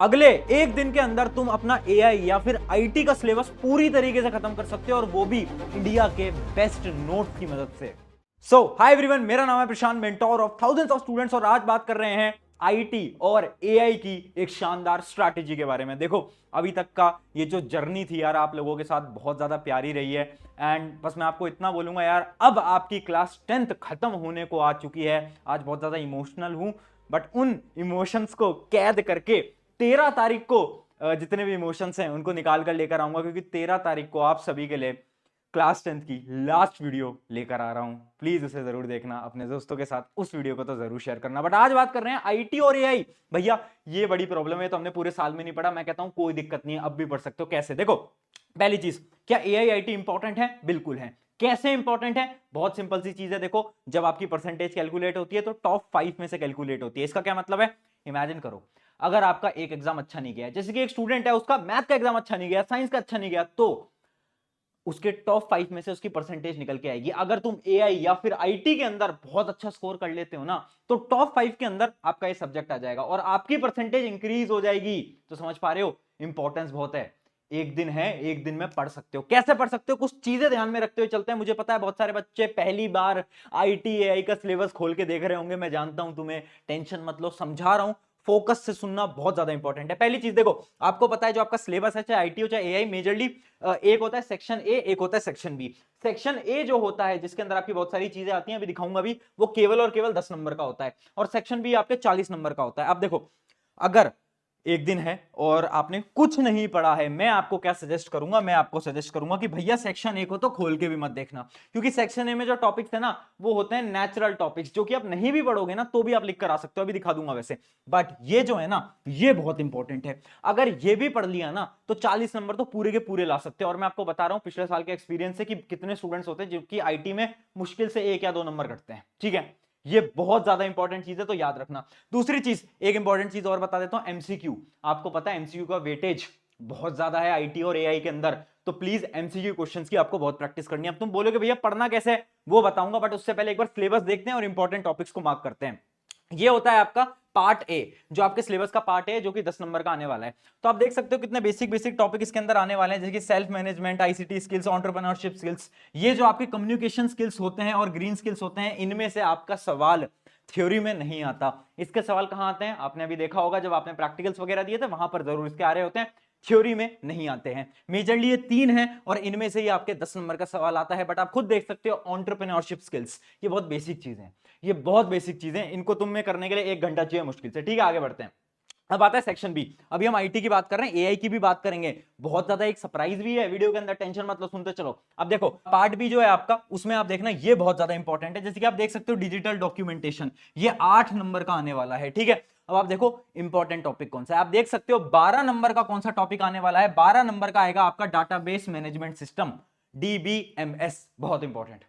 अगले एक दिन के अंदर तुम अपना एआई या फिर आईटी का सिलेबस पूरी तरीके से खत्म कर सकते हो, और वो भी इंडिया के बेस्ट नोट्स की मदद से। सो हाय एवरीवन, मेरा नाम है Prashant, mentor of thousands of students, और आज बात कर रहे हैं आईटी और एआई की एक शानदार स्ट्रैटेजी के बारे में। देखो, अभी तक का ये जो जर्नी थी यार, आप लोगों के साथ बहुत ज्यादा प्यारी रही है। एंड बस मैं आपको इतना बोलूंगा यार, अब आपकी क्लास 10th खत्म होने को आ चुकी है। आज बहुत ज्यादा इमोशनल हूं, बट उन इमोशंस को कैद करके 13 तारीख को जितने भी इमोशंस हैं उनको निकाल कर लेकर आऊंगा, क्योंकि 13 तारीख को आप सभी के लिए क्लास 10th की लास्ट वीडियो लेकर आ रहा हूं। प्लीज उसे जरूर देखना, अपने दोस्तों के साथ उस वीडियो को तो जरूर शेयर करना। बट आज बात कर रहे हैं आईटी और एआई। भैया ये बड़ी प्रॉब्लम है, तो हमने पूरे साल में नहीं पढ़ा। मैं कहता हूं कोई दिक्कत नहीं है, अब भी पढ़ सकते हो। कैसे? देखो, पहली चीज, क्या एआई आईटी इंपॉर्टेंट है? बिल्कुल है। कैसे इंपॉर्टेंट है? बहुत सिंपल सी चीज है। देखो, जब आपकी परसेंटेज कैलकुलेट होती है तो टॉप 5 में से कैलकुलेट होती है। इसका क्या मतलब है? इमेजिन करो, अगर आपका एक एग्जाम अच्छा नहीं गया, जैसे कि एक स्टूडेंट है, उसका मैथ का एग्जाम अच्छा नहीं गया, साइंस का अच्छा नहीं गया, तो उसके टॉप 5 में से उसकी परसेंटेज निकल के आएगी। अगर तुम एआई या फिर आईटी के अंदर बहुत अच्छा स्कोर कर लेते हो ना, तो टॉप 5 के अंदर आपका ये सब्जेक्ट आ जाएगा और आपकी परसेंटेज इंक्रीज हो जाएगी। तो समझ पा रहे हो, इंपॉर्टेंस बहुत है। एक दिन है, एक दिन में पढ़ सकते हो। कैसे पढ़ सकते हो? कुछ चीजें ध्यान में रखते हुए चलते हैं। मुझे पता है बहुत सारे बच्चे पहली बार आईटी एआई का सिलेबस खोल के देख रहे होंगे। मैं जानता हूं तुम्हें, टेंशन मत लो, समझा रहा हूं। फोकस से सुनना बहुत ज्यादा इंपॉर्टेंट है। पहली चीज देखो, आपको पता है जो आपका सिलेबस है, चाहे आईटी हो चाहे एआई, मेजरली एक होता है सेक्शन ए, एक होता है सेक्शन बी। सेक्शन ए जो होता है, जिसके अंदर आपकी बहुत सारी चीजें आती हैं, अभी दिखाऊंगा भी, वो केवल और केवल 10 नंबर का होता है, और सेक्शन बी आपके 40 नंबर का होता है। अब देखो, अगर एक दिन है और आपने कुछ नहीं पढ़ा है, मैं आपको क्या सजेस्ट करूंगा? मैं आपको सजेस्ट करूंगा कि भैया सेक्शन ए को तो खोल के भी मत देखना, क्योंकि सेक्शन ए में जो टॉपिक्स है ना, वो होते हैं नेचुरल टॉपिक्स, जो कि आप नहीं भी पढ़ोगे ना तो भी आप लिख कर आ सकते हो। अभी दिखा दूंगा वैसे, बट ये जो है ना, ये बहुत इंपॉर्टेंट है। अगर ये भी पढ़ लिया ना, तो 40 नंबर तो पूरे के पूरे ला सकते हो। और मैं आपको बता रहा हूं पिछले साल के एक्सपीरियंस से कि कितने स्टूडेंट्स होते हैं जो कि आईटी में मुश्किल से 1 या 2 नंबर कटते हैं। ठीक है, ये बहुत ज्यादा इंपॉर्टेंट चीज है, तो याद रखना। दूसरी चीज, एक इंपॉर्टेंट चीज और बता देता हूं, एमसीक्यू। आपको पता है एमसीक्यू का वेटेज बहुत ज्यादा है आईटी और एआई के अंदर, तो प्लीज एमसीक्यू क्वेश्चंस की आपको बहुत प्रैक्टिस करनी है। अब तुम बोलोगे भैया पढ़ना कैसे है, वो बताऊंगा, बट उससे पहले एक बार सिलेबस देखते हैं और इंपॉर्टेंट टॉपिक्स को मार्क करते हैं। ये होता है आपका पार्ट ए, जो आपके सिलेबस का पार्ट है, जो कि 10 नंबर का आने वाला है। तो आप देख सकते हो कितने बेसिक बेसिक टॉपिक इसके अंदर आने वाले हैं, जैसे कि self management, ICT skills, entrepreneurship skills. ये जो आपके कम्युनिकेशन स्किल्स होते हैं और ग्रीन स्किल्स होते हैं, इनमें से आपका सवाल थ्योरी में नहीं आता। इसके सवाल कहां आते हैं? आपने अभी देखा होगा, जब आपने प्रैक्टिकल्स वगैरह दिए थे, वहां पर जरूर इसके आ रहे होते हैं, थ्योरी में नहीं आते हैं। मेजरली ये 3 हैं और इनमें से ही आपके 10 नंबर का सवाल आता है। बट आप खुद देख सकते हो, एंटरप्रेन्योरशिप स्किल्स, ये बहुत बेसिक चीजें हैं, ये बहुत बेसिक चीजें, इनको तुम में करने के लिए 1 घंटा चाहिए मुश्किल से। ठीक है, आगे बढ़ते हैं। अब आता है सेक्शन बी। अभी हम आईटी की बात कर रहे हैं, एआई की भी बात करेंगे। बहुत ज्यादा एक सरप्राइज भी है वीडियो के अंदर, टेंशन मतलब, सुनते चलो। अब देखो, पार्ट बी जो है आपका, उसमें आप देखना ये बहुत ज्यादा इंपॉर्टेंट है। जैसे कि आप देख सकते हो डिजिटल डॉक्यूमेंटेशन, ये 8 नंबर का आने वाला है। ठीक है, अब आप देखो इंपॉर्टेंट टॉपिक कौन सा है। आप देख सकते हो 12 नंबर का कौन सा टॉपिक आने वाला है। 12 नंबर का आएगा आपका डाटाबेस मैनेजमेंट सिस्टम, डीबीएमएस। बहुत इंपॉर्टेंट,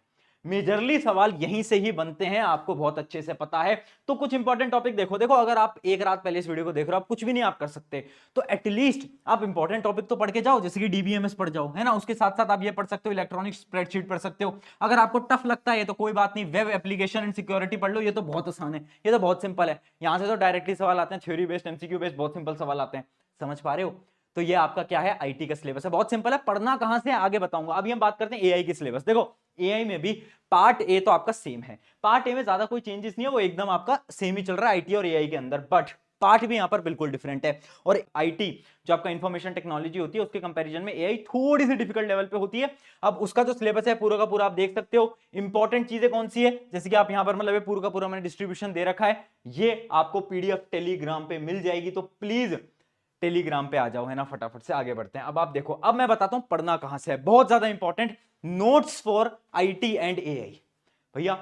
मेजरली सवाल यहीं से ही बनते हैं, आपको बहुत अच्छे से पता है। तो कुछ इंपॉर्टेंट टॉपिक देखो। अगर आप एक रात पहले इस वीडियो को देख रहे हो, आप कुछ भी नहीं आप कर सकते, तो एटलीस्ट आप इंपॉर्टेंट टॉपिक तो पढ़ के जाओ, जैसे कि डीबीएमएस पढ़ जाओ, है ना। उसके साथ साथ आप ये पढ़ सकते हो, इलेक्ट्रॉनिक स्प्रेडशीट पढ़ सकते हो। अगर आपको टफ लगता है तो कोई बात नहीं, वेब एप्लीकेशन एंड सिक्योरिटी पढ़ लो, ये तो बहुत आसान है, ये तो बहुत सिंपल है। यहां से तो डायरेक्टली सवाल आते हैं, थ्योरी बेस्ड, एमसीक्यू बेस्ड, बहुत सिंपल सवाल आते हैं। समझ पा रहे हो? तो ये आपका क्या है, आईटी का सिलेबस है, बहुत सिंपल है। पढ़ना कहां से आगे बताऊंगा। अभी हम बात करते हैं एआई की सिलेबस। देखो, एआई में भी पार्ट ए तो आपका सेम है। पार्ट ए में ज्यादा कोई चेंजेस नहीं है, वो एकदम आपका सेम ही चल रहा है आईटी और एआई के अंदर। बट पार्ट भी यहां पर बिल्कुल डिफरेंट है। और आईटी जो आपका इंफॉर्मेशन टेक्नोलॉजी होती है, उसके कंपैरिजन में एआई थोड़ी सी डिफिकल्ट लेवल पे होती है। अब उसका जो सिलेबस है पूरा का पूरा आप देख सकते हो। इंपॉर्टेंट चीजें कौन सी है, जैसे कि आप यहां पर मतलब पूरा का पूरा मैंने डिस्ट्रीब्यूशन दे रखा है, ये आपको पीडीएफ टेलीग्राम पे मिल जाएगी। तो प्लीज टेलीग्राम पे आ जाओ, है ना। फटाफट से आगे बढ़ते हैं। अब आप देखो, अब मैं बताता हूं पढ़ना कहां से है, बहुत ज्यादा important, notes for IT and AI. भैया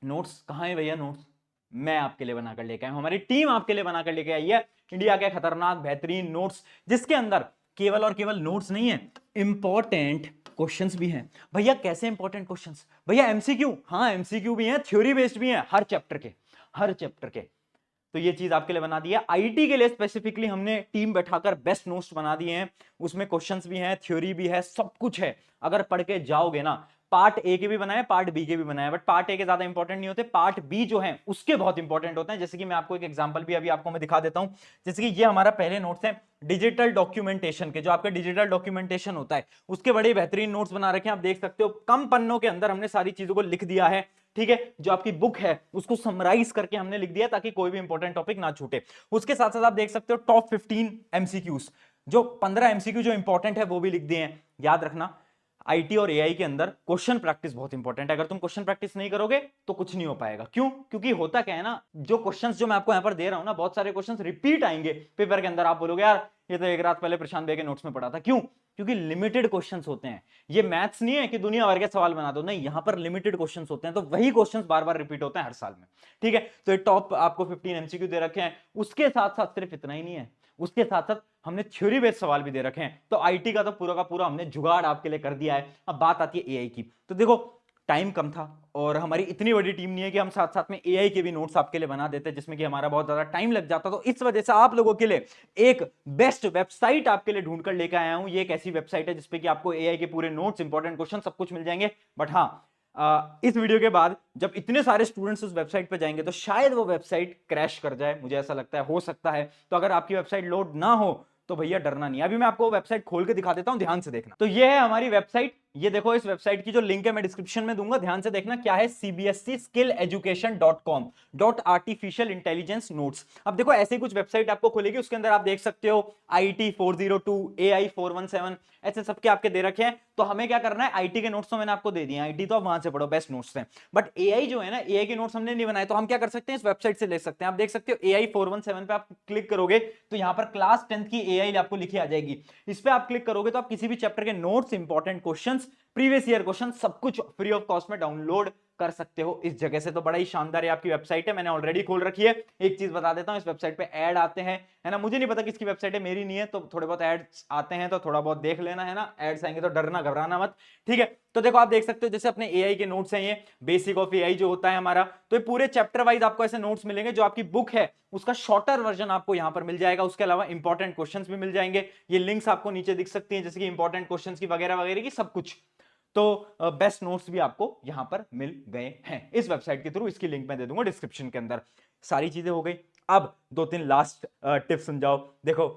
नोट्स कहां है? भैया नोट्स मैं आपके लिए बनाकर लेके आया हूं, हमारी टीम आपके लिए बनाकर लेके आई है इंडिया के खतरनाक बेहतरीन नोट्स, जिसके अंदर केवल और केवल नोट्स नहीं है, इंपॉर्टेंट क्वेश्चंस भी हैं। भैया कैसे इंपॉर्टेंट क्वेश्चंस? भैया एमसीक्यू, हाँ एमसीक्यू भी हैं, थ्योरी बेस्ड भी हैं, हर चैप्टर के, हर चैप्टर के। तो ये चीज आपके लिए बना दी है। आईटी के लिए स्पेसिफिकली हमने टीम बैठाकर बेस्ट नोट्स बना दिए हैं, उसमें क्वेश्चंस भी हैं, थ्योरी भी है, सब कुछ है। अगर पढ़ के जाओगे ना, पार्ट ए के भी बनाए, पार्ट बी के भी बनाए, बट पार्ट ए के ज्यादा इंपॉर्टेंट नहीं होते, पार्ट बी जो है उसके बहुत इंपॉर्टेंट होते हैं। जैसे कि मैं आपको एक एग्जांपल भी अभी आपको मैं दिखा देता हूं। जैसे कि ये हमारा पहले नोट्स है डिजिटल डॉक्यूमेंटेशन के, जो आपका डिजिटल डॉक्यूमेंटेशन होता है उसके बड़े बेहतरीन नोट्स बना रखे हैं, आप देख सकते हो। कम पन्नों के अंदर हमने सारी चीजों को लिख दिया है, ठीक है। जो आपकी बुक है उसको समराइज करके हमने लिख दिया ताकि कोई भी इंपॉर्टेंट टॉपिक ना छूटे। उसके साथ साथ आप देख सकते हो टॉप 15 एमसीक्यूज, जो 15 एमसीक्यू जो इंपॉर्टेंट है वो भी लिख दिए हैं। याद रखना आईटी और एआई के अंदर क्वेश्चन प्रैक्टिस बहुत इंपॉर्टेंट है। अगर तुम क्वेश्चन प्रैक्टिस नहीं करोगे तो कुछ नहीं हो पाएगा। क्यों? क्योंकि होता क्या है ना, जो क्वेश्चंस जो मैं आपको यहां पर दे रहा हूं ना, बहुत सारे क्वेश्चंस रिपीट आएंगे पेपर के अंदर। आप बोलोगे यार ये तो एक रात पहले प्रशांत भैया के नोट्स में पढ़ा था। क्यों? क्योंकि लिमिटेड क्वेश्चंस होते हैं। ये मैथ्स नहीं है कि दुनिया भर के सवाल बना दो, नहीं, यहां पर लिमिटेड क्वेश्चंस होते हैं, तो वही क्वेश्चंस बार बार रिपीट होते हैं हर साल में, ठीक है। तो ये टॉप आपको 15 एमसीक्यू दे रखे हैं। उसके साथ साथ सिर्फ इतना ही नहीं है, उसके साथ साथ हमने थ्योरी बेस्ड सवाल भी दे रखे हैं। तो आईटी का पूरा हमने जुगाड़ आपके लिए कर दिया है। अब बात आती है एआई की। तो देखो टाइम कम था और हमारी इतनी बड़ी टीम नहीं है कि हम साथ साथ में एआई के भी नोट्स आपके लिए बना देते, जिसमें कि हमारा बहुत ज्यादा टाइम लग जाता। तो इस वजह से आप लोगों के लिए एक बेस्ट वेबसाइट आपके लिए ढूंढ कर लेकर आया हूं। ये एक ऐसी वेबसाइट है जिसपे कि आपको एआई के पूरे नोट्स, इंपॉर्टेंट क्वेश्चन सब कुछ मिल जाएंगे। बट हाँ, इस वीडियो के बाद जब इतने सारे स्टूडेंट्स उस वेबसाइट पे जाएंगे तो शायद वो वेबसाइट क्रैश कर जाए, मुझे ऐसा लगता है, हो सकता है। तो अगर आपकी वेबसाइट लोड ना हो तो भैया डरना नहीं। अभी मैं आपको वेबसाइट खोल के दिखा देता हूं, ध्यान से देखना। तो ये है हमारी वेबसाइट। ये देखो, इस वेबसाइट की जो लिंक है मैं डिस्क्रिप्शन में दूंगा, ध्यान से देखना। क्या है? cbscskilleducation.com artificial intelligence notes. अब देखो ऐसे कुछ वेबसाइट आपको खुलेगी, उसके अंदर आप देख सकते हो IT 402, AI 417, ऐसे सबके आपके दे रखे हैं। तो हमें क्या करना है, आईटी के नोट्स तो मैंने आपको दे दिए, आईटी तो आप वहां से पढ़ो, बेस्ट नोट्स हैं। बट एआई जो है ना, एआई के नोट्स हमने नहीं बनाए, तो हम क्या कर सकते हैं, इस वेबसाइट से ले सकते हैं। आप देख सकते हो AI 417 पे आप क्लिक करोगे तो यहां पर क्लास 10th की एआई आपको लिखी आ जाएगी। इस पे आप क्लिक करोगे तो आप किसी भी चैप्टर के notes, important questions, previous year question, सब कुछ फ्री ऑफ कॉस्ट में डाउनलोड कर सकते हो इस जगह से। तो बड़ा ही शानदार है आपकी वेबसाइट है, मैंने ऑलरेडी खोल रखी है। एक चीज बता देता हूं, इस वेबसाइट पे ऐड आते हैं, है ना। मुझे नहीं पता किसकी वेबसाइट है, मेरी नहीं है, तो थोड़े बहुत एड्स आते हैं तो थोड़ा बहुत देख लेना, है ना। एड्स आएंगे तो डरना घबराना मत, ठीक है। तो देखो आप देख सकते हो, जैसे अपने एआई के नोट्स हैं, ये बेसिक ऑफ एआई जो होता है हमारा, तो ये पूरे चैप्टर वाइज आपको ऐसे नोट्स मिलेंगे। जो आपकी बुक है उसका शॉर्टर वर्जन आपको यहां पर मिल जाएगा। उसके अलावा इंपॉर्टेंट क्वेश्चंस भी मिल जाएंगे। ये लिंक्स आपको नीचे दिख सकती हैं, जैसे कि इंपॉर्टेंट क्वेश्चंस की वगैरह वगैरह की, सब कुछ। तो बेस्ट नोट्स भी आपको यहां पर मिल गए हैं इस वेबसाइट के थ्रू। इसकी लिंक मैं दे दूंगा डिस्क्रिप्शन के अंदर। सारी चीजें हो गई। अब 2-3 लास्ट टिप्स समझाओ। देखो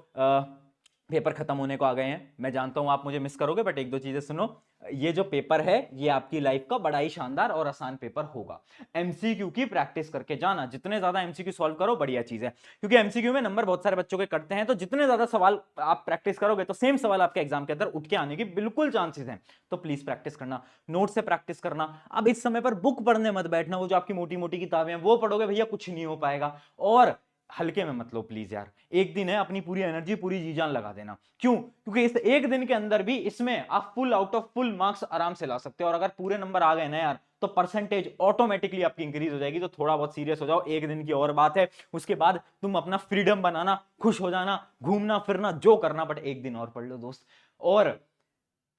पेपर खत्म होने को आ गए हैं, मैं जानता हूं आप मुझे मिस करोगे, बट एक दो चीजें सुनो। ये जो पेपर है ये आपकी लाइफ का बड़ा ही शानदार और आसान पेपर होगा। एमसीक्यू की प्रैक्टिस करके जाना, जितने ज्यादा एमसीक्यू सॉल्व करो बढ़िया चीज है, क्योंकि एमसीक्यू में नंबर बहुत सारे बच्चों के कटते हैं। तो जितने ज्यादा सवाल आप प्रैक्टिस करोगे तो सेम सवाल आपके एग्जाम के अंदर उठ के आने की बिल्कुल चांसेस हैं। तो प्लीज प्रैक्टिस करना, नोट से प्रैक्टिस करना। अब इस समय पर बुक पढ़ने मत बैठना, वो जो आपकी मोटी मोटी किताबें हैं वो पढ़ोगे भैया कुछ नहीं हो पाएगा। और हल्के में मत लो प्लीज यार, एक दिन है, अपनी पूरी एनर्जी, पूरी जी जान लगा देना। क्यों? क्योंकि इस एक दिन के अंदर भी इसमें आप full out of full marks आराम से ला सकते हो। और अगर पूरे नंबर आ गए ना यार, तो परसेंटेज ऑटोमेटिकली आपकी इंक्रीज हो जाएगी। तो थोड़ा बहुत सीरियस हो जाओ, एक दिन की और बात है। उसके बाद तुम अपना फ्रीडम बनाना, खुश हो जाना, घूमना फिरना जो करना, बट एक दिन और पढ़ लो दोस्त। और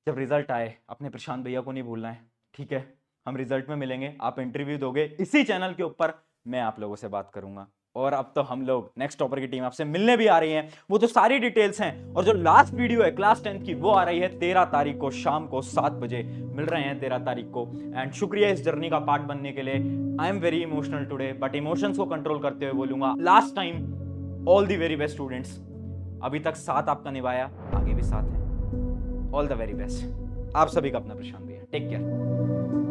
जब रिजल्ट आए, अपने प्रशांत भैया को नहीं भूलना है, ठीक है। हम रिजल्ट में मिलेंगे, आप इंटरव्यू दोगे इसी चैनल के ऊपर, मैं आप लोगों से बात करूंगा। और अब तो हम लोग नेक्स्ट टॉपर की टीम आपसे मिलने भी आ रही है, वो तो सारी डिटेल्स हैं। और जो लास्ट वीडियो है क्लास 10th की, वो आ रही है 13 तारीख को शाम को 7 बजे। मिल रहे हैं 13 तारीख को। एंड शुक्रिया इस जर्नी का पार्ट बनने के लिए। I am very emotional today, but emotions को कंट्रोल करते हुए बोलूंगा last time all the very best students. अभी तक साथ आपका निभाया, आगे भी साथ है। All the very best. आप सभी का अपना प्रशांत भैया, टेक केयर।